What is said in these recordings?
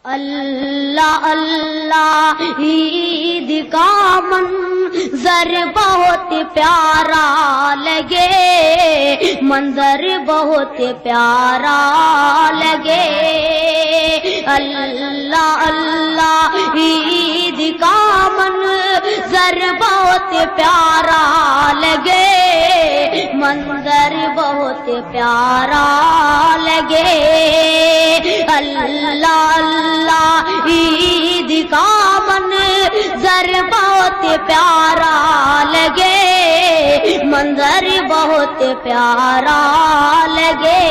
اللہ اللہ عید کا منظر بہت پیارا لگے، منظر بہت پیارا لگے۔ اللہ اللہ عید کا منظر بہت پیارا لگے، منظر بہت پیارا لگے۔ اللہ اللہ عید کا منظر بہت پیارا لگے، منظر بہت پیارا لگے۔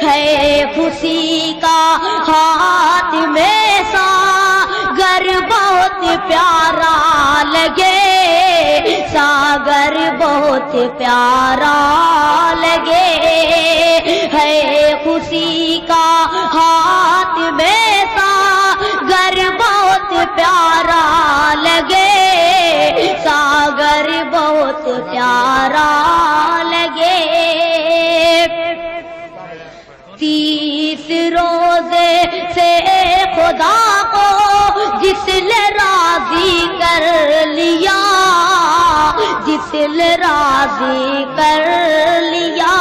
ہے خوشی کا ہاتھ میں ساگر بہت پیارا لگے، ساگر بہت پیارا لگے۔ ہے خوشی کا ہاتھ میں ساگر بہت پیارا لگے، ساگر بہت پیارا لگے۔ 30 روزے سے خدا کو جس نے راضی کر لیا، جس نے راضی کر لیا۔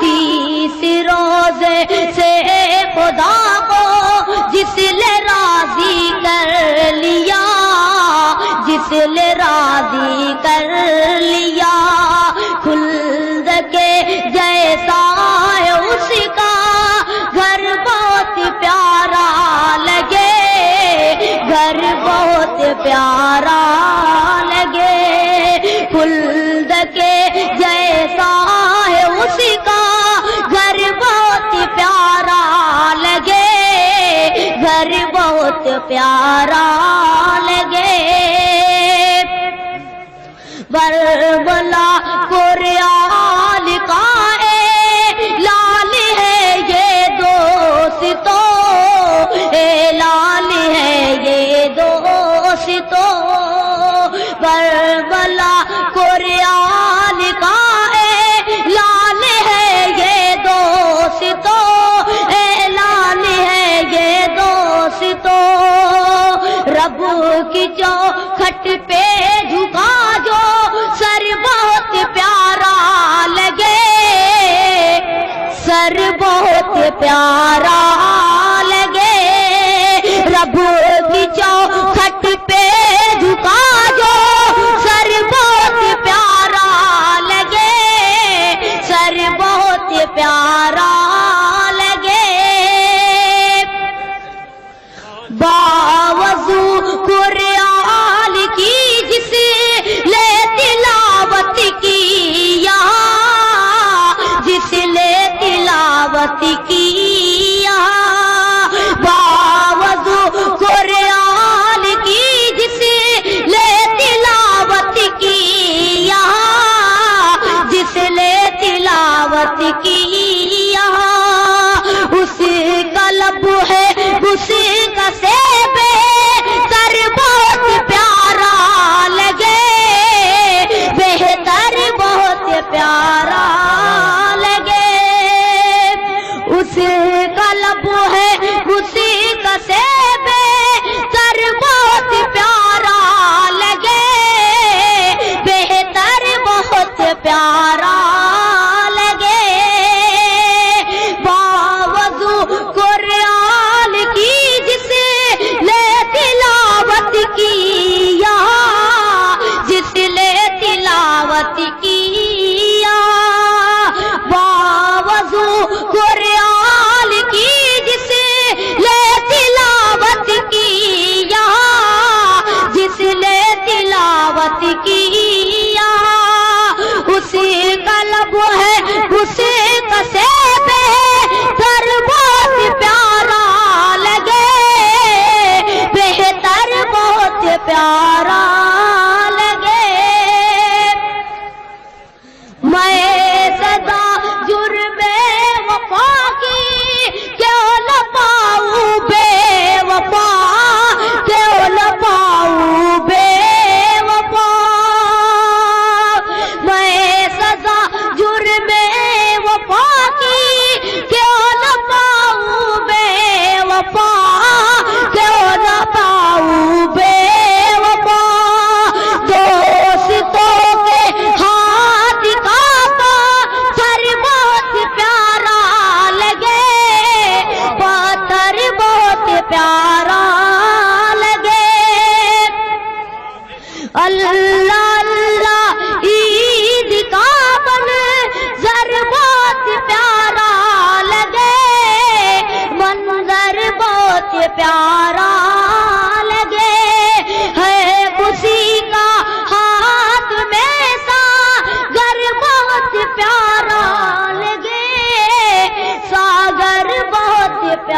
30 روزے سے خدا کو جس نے راضی کر لیا، جس نے راضی کر لیا۔ خلد کے جیسا ہے اس کا گھر بہت پیارا لگے، گھر بہت پیارا لگے۔ خلد کے جیسا ہے اس کا گھر بہت پیارا لگے، گھر بہت پیارا لگے۔ بربلا قریال کا اعلان ہے یہ دوستو، اعلان ہے یہ دوستو۔ بربلا قریال کا اعلان ہے یہ دوستو، اعلان ہے یہ دوستو۔ رب کی چوکھٹ پہ جھکا جو سر بہت پیارا لگے، سر بہت پیارا لگے۔ رب کی چوکھٹ پہ جھکا جو سر بہت پیارا لگے، سر بہت پیارا لگے۔ باوضو قرآن کی جس نے تلاوت کی، جس نے تلاوت کی۔ باوضو قرآن کی جس نے تلاوت کی، جس نے تلاوت کی۔ اس کا لب ہے اس کا سیب تر بہت پیارا لگے، بہتر بہت پیارا لگے۔ اس